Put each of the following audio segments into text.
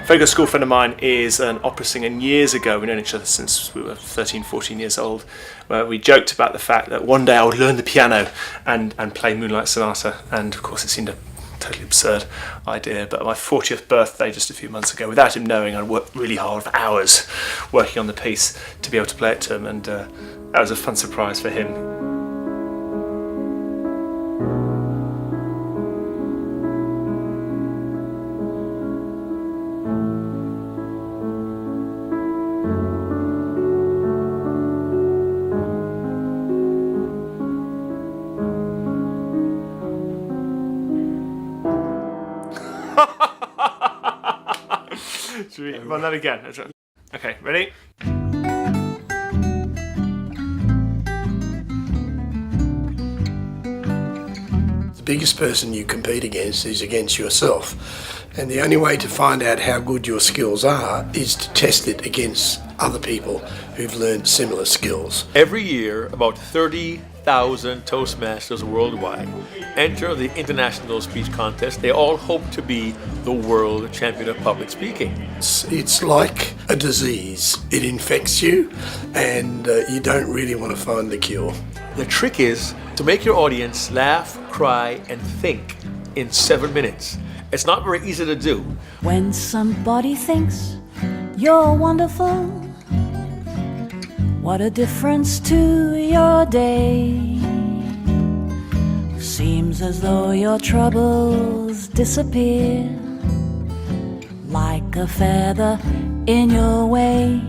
A very good school friend of mine is an opera singer, and years ago, we've known each other since we were 13, 14 years old, where we joked about the fact that one day I would learn the piano and play Moonlight Sonata, and of course it seemed a totally absurd idea, but my 40th birthday just a few months ago, without him knowing, I worked really hard for hours working on the piece to be able to play it to him, and that was a fun surprise for him. Should we run that again? Okay, ready? The biggest person you compete against is against yourself. And the only way to find out how good your skills are is to test it against other people who've learned similar skills. Every year, about 30,000 Toastmasters worldwide enter the International Speech Contest. They all hope to be the world champion of public speaking. It's like a disease. It infects you and you don't really want to find the cure. The trick is to make your audience laugh, cry, and think in 7 minutes. It's not very easy to do. When somebody thinks you're wonderful, what a difference to your day. Seems as though your troubles disappear like a feather in your way.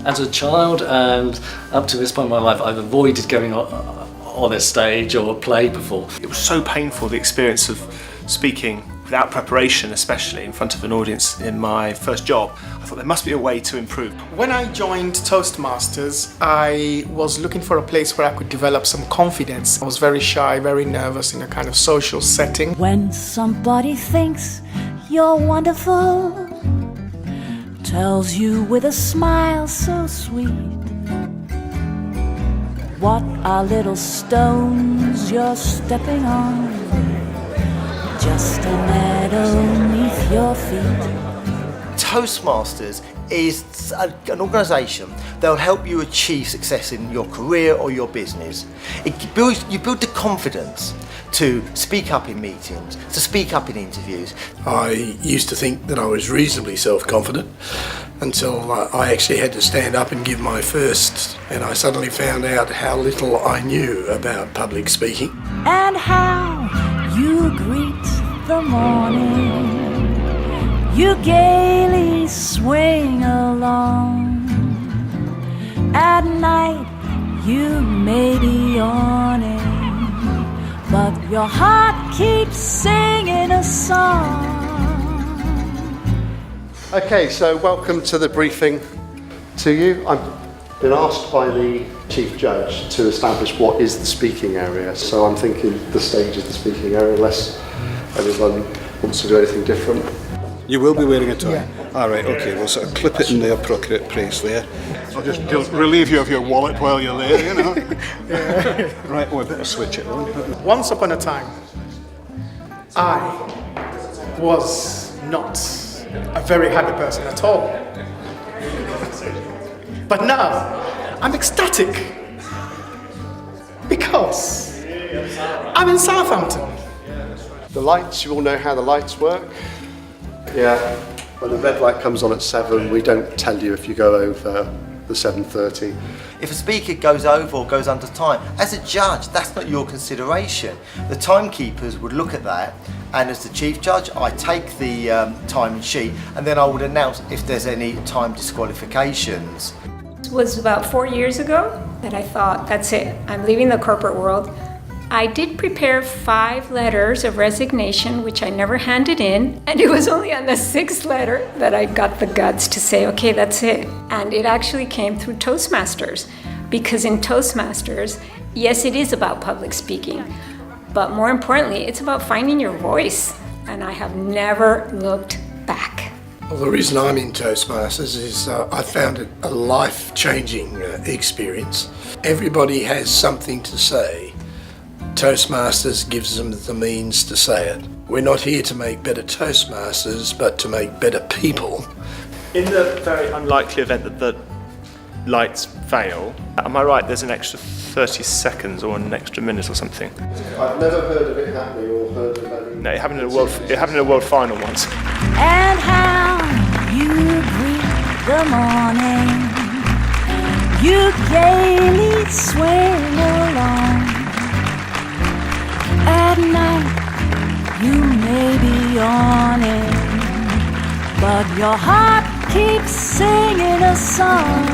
As a child and up to this point in my life, I've avoided going on a stage or play before. It was so painful, the experience of speaking without preparation, especially in front of an audience in my first job. I thought there must be a way to improve. When I joined Toastmasters, I was looking for a place where I could develop some confidence. I was very shy, very nervous in a kind of social setting. When somebody thinks you're wonderful, tells you with a smile so sweet, what are little stones you're stepping on, just a meadow neath your feet. Toastmasters is an organisation that will help you achieve success in your career or your business. You build the confidence to speak up in meetings, to speak up in interviews. I used to think that I was reasonably self-confident until I actually had to stand up and give my first, and I suddenly found out how little I knew about public speaking. And how you greet the morning, you gaily swing along. At night you may be yawning, but your heart keeps singing a song. Okay, so welcome to the briefing to you. I've been asked by the Chief Judge to establish what is the speaking area. So I'm thinking the stage is the speaking area, unless everyone wants to do anything different. You will be wearing a tie? Yeah. All right, okay, we'll sort of clip it in the appropriate place there. I'll just relieve you of your wallet while you're there, you know. Yeah. Right, we'll better switch it on. Once upon a time, I was not a very happy person at all. But now, I'm ecstatic because I'm in Southampton. The lights, you all know how the lights work? Yeah, when the red light comes on at 7, we don't tell you if you go over the 7:30. If a speaker goes over or goes under time, as a judge, that's not your consideration. The timekeepers would look at that, and as the Chief Judge, I take the time sheet, and then I would announce if there's any time disqualifications. It was about 4 years ago that I thought, that's it, I'm leaving the corporate world. I did prepare 5 letters of resignation, which I never handed in, and it was only on the 6th letter that I got the guts to say, okay, that's it. And it actually came through Toastmasters, because in Toastmasters, yes, it is about public speaking, but more importantly, it's about finding your voice, and I have never looked back. Well, the reason I'm in Toastmasters is I found it a life-changing experience. Everybody has something to say Toastmasters gives them the means to say it. We're not here to make better Toastmasters, but to make better people. In the very unlikely event that the lights fail, am I right, there's an extra 30 seconds or an extra minute or something? I've never heard of it happening or heard of any... No, it happened in a world final once. And how you greet the morning, you gaily swing along. At night you may be yawning, but your heart keeps singing a song.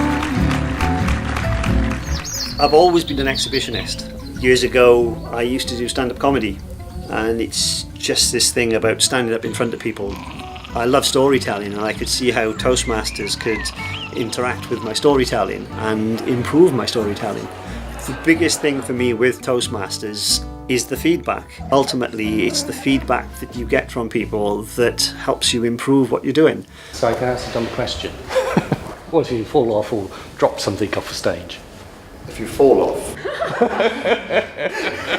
I've always been an exhibitionist. Years ago I used to do stand-up comedy, and it's just this thing about standing up in front of people. I love storytelling, and I could see how Toastmasters could interact with my storytelling and improve my storytelling. The biggest thing for me with Toastmasters is the feedback. Ultimately, it's the feedback that you get from people that helps you improve what you're doing. So I can ask a dumb question. What if you fall off or drop something off a stage? If you fall off.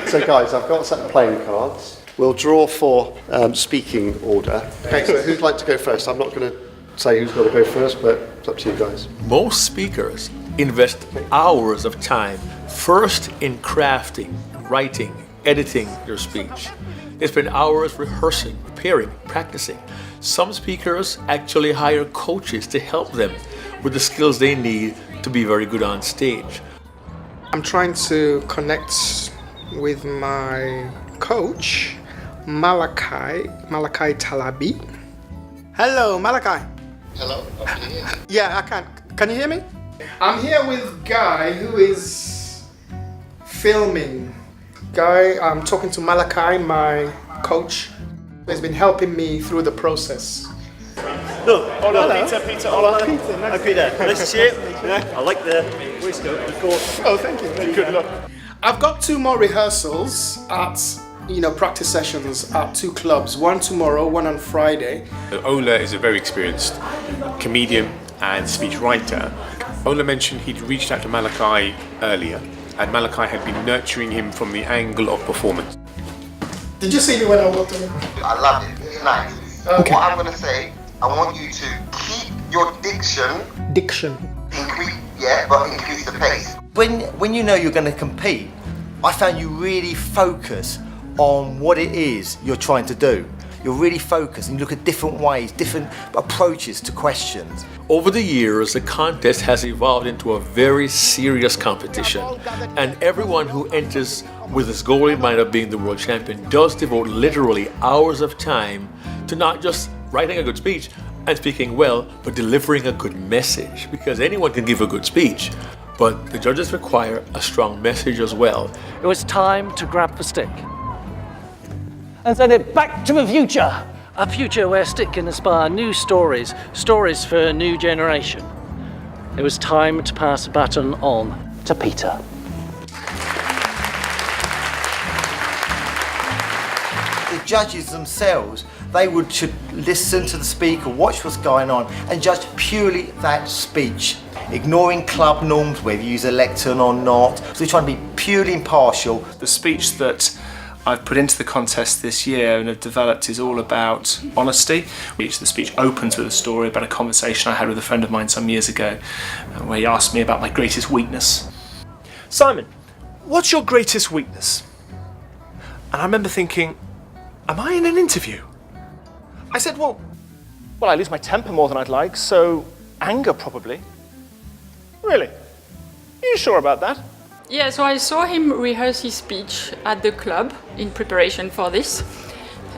So guys, I've got a set of playing cards. We'll draw for speaking order. Okay, so who'd like to go first? I'm not going to say who's got to go first, but it's up to you guys. Most speakers invest hours of time first in crafting, writing, editing their speech. They spend hours rehearsing, preparing, practicing. Some speakers actually hire coaches to help them with the skills they need to be very good on stage. I'm trying to connect with my coach, Malachi Talabi. Hello, Malachi. Hello, I can hear you. Yeah, I can. Can you hear me? I'm here with Guy, who is filming. Guy, I'm talking to Malachi, my coach, who has been helping me through the process. Look, Hola, Peter, hola. Hi Peter, nice to see you. I like the waistcoat, of course. Oh, thank you. Good luck. I've got 2 more rehearsals at, practice sessions at 2 clubs. One tomorrow, one on Friday. Ola is a very experienced comedian and speech writer. Ola mentioned he'd reached out to Malachi earlier, and Malachi had been nurturing him from the angle of performance. Did you see me when I walked in? I love it. It's nice. Okay. What I'm going to say, I want you to keep your diction. But increase the pace. When you know you're going to compete, I found you really focus on what it is you're trying to do. You're really focused and you look at different ways, different approaches to questions. Over the years, the contest has evolved into a very serious competition, and everyone who enters with this goal in mind of being the world champion does devote literally hours of time to not just writing a good speech and speaking well, but delivering a good message, because anyone can give a good speech, but the judges require a strong message as well. It was time to grab the stick and send it back to the future. A future where stick can inspire new stories, stories for a new generation. It was time to pass the baton on to Peter. The judges themselves, should listen to the speaker, watch what's going on, and judge purely that speech, ignoring club norms, whether you use a lectern or not. So they're trying to be purely impartial. The speech that I've put into the contest this year and have developed is all about honesty. The speech opens with a story about a conversation I had with a friend of mine some years ago, where he asked me about my greatest weakness. Simon, what's your greatest weakness? And I remember thinking, am I in an interview? I said, well, I lose my temper more than I'd like, so anger probably. Really? Are you sure about that? Yeah, so I saw him rehearse his speech at the club in preparation for this.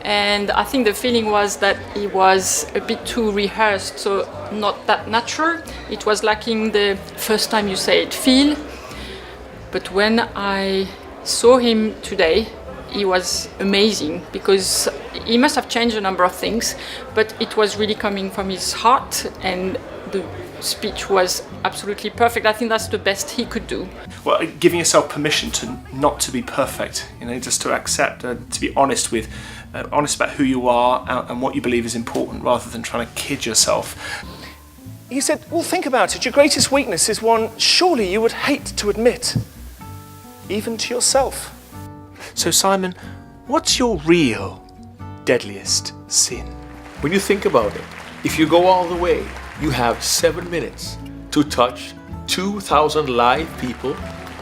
And I think the feeling was that he was a bit too rehearsed, so not that natural. It was lacking the first time you say it feel. But when I saw him today, he was amazing, because he must have changed a number of things, but it was really coming from his heart, and the speech was absolutely perfect. I think that's the best he could do. Well, giving yourself permission to not to be perfect, just to accept, to be honest about who you are and what you believe is important, rather than trying to kid yourself. He said, well, think about it. Your greatest weakness is one surely you would hate to admit, even to yourself. So Simon, what's your real deadliest sin? When you think about it, if you go all the way, you have 7 minutes to touch 2,000 live people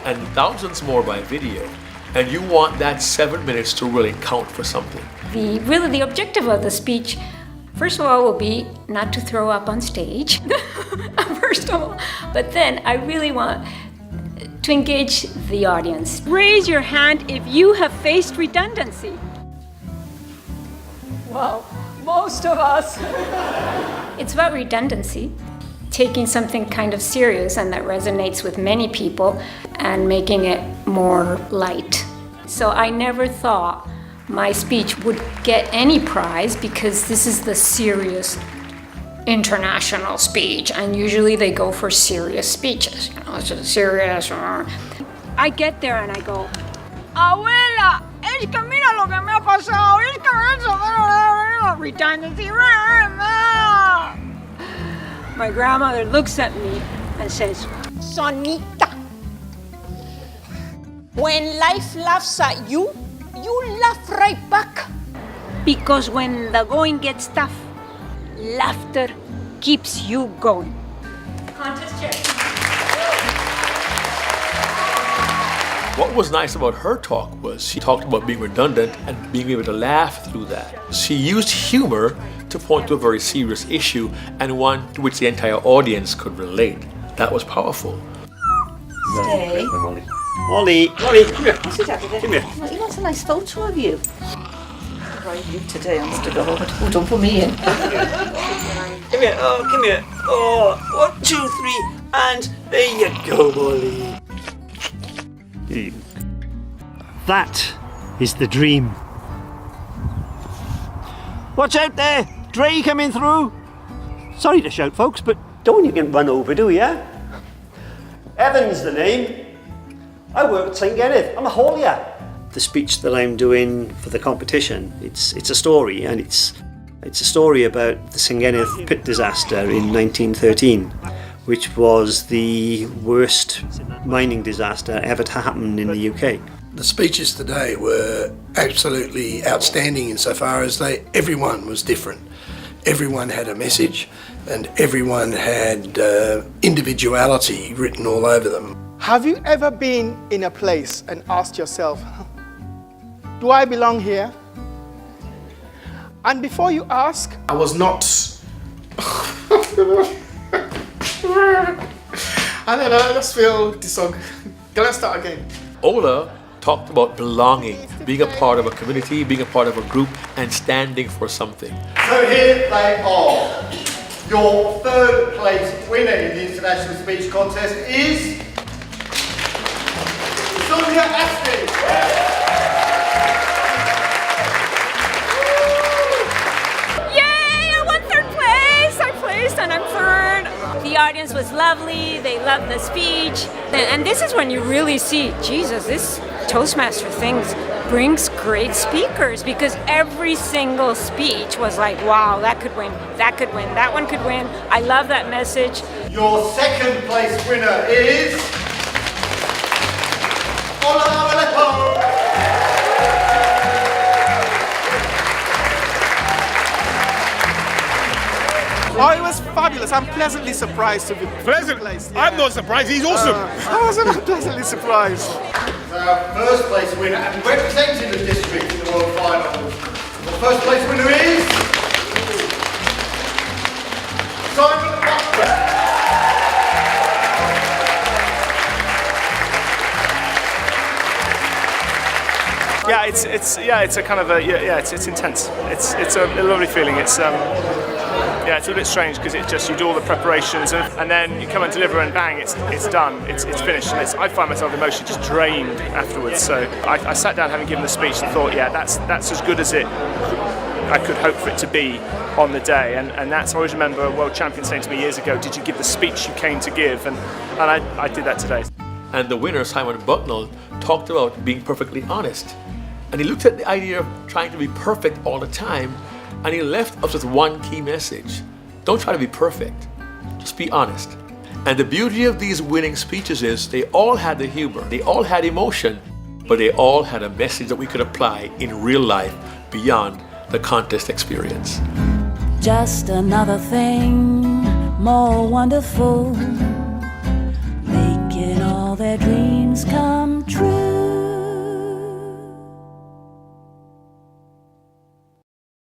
and thousands more by video. And you want that 7 minutes to really count for something. The objective of the speech, first of all, will be not to throw up on stage, first of all. But then I really want to engage the audience. Raise your hand if you have faced redundancy. Well, most of us. It's about redundancy, taking something kind of serious and that resonates with many people and making it more light. So I never thought my speech would get any prize because this is the serious international speech, and usually they go for serious speeches. You know, it's just serious. I get there and I go, Abuela, es que mira lo que me ha pasado, es que redundancy. My grandmother looks at me and says, Sonita, when life laughs at you, you laugh right back. Because when the going gets tough, laughter keeps you going. Contest chair. What was nice about her talk was she talked about being redundant and being able to laugh through that. She used humor to point to a very serious issue and one to which the entire audience could relate. That was powerful. Stay. Molly, come here. Sit down today. Come here. He wants a nice photo of you. Right, you today, Mr. God. Oh, don't put me in. Come here. Oh, come here. Oh, 1, 2, 3, and there you go, Molly. That is the dream. Watch out there! Dre coming through! Sorry to shout, folks, but don't want you get run over, do ya? Evan's the name. I work at St. Kenneth. I'm a haulier. The speech that I'm doing for the competition, it's a story, and it's a story about the St. Kenneth pit disaster in 1913, which was the worst mining disaster ever to happen in the UK. The speeches today were absolutely outstanding insofar as everyone was different. Everyone had a message and everyone had individuality written all over them. Have you ever been in a place and asked yourself, do I belong here? And before you ask, I was not. I don't know, I just feel Can I start again? Ola talked about belonging, being a part of a community, being a part of a group, and standing for something. So here they are. Your third place winner in the International Speech Contest is Sonia Ashley. Yay! I won third place! I placed and I'm third. The audience was lovely. They loved the speech. And this is when you really see, Jesus, this Toastmaster thing brings great speakers, because every single speech was like, wow, that could win, that could win, that one could win. I love that message. Your second place winner is Ola Aleppo. Oh, it was fabulous. I'm pleasantly surprised to be placed. Yeah. I'm not surprised, he's awesome. I was pleasantly surprised. Our first place winner and representing the district in the World Finals. The first place winner is Simon Bucknall. Yeah, it's a kind of it's intense. It's a lovely feeling. It's it's a bit strange because you do all the preparations and then you come and deliver and bang, it's done, it's finished. And I find myself emotionally just drained afterwards. So I sat down having given the speech and thought, that's as good as I could hope for it to be on the day. And that's, I always remember a world champion saying to me years ago, did you give the speech you came to give? And I did that today. And the winner, Simon Bucknall, talked about being perfectly honest. And he looked at the idea of trying to be perfect all the time, and he left us with one key message. Don't try to be perfect, just be honest. And the beauty of these winning speeches is they all had the humor, they all had emotion. but they all had a message that we could apply in real life beyond the contest experience. Just another thing more wonderful, making all their dreams come true.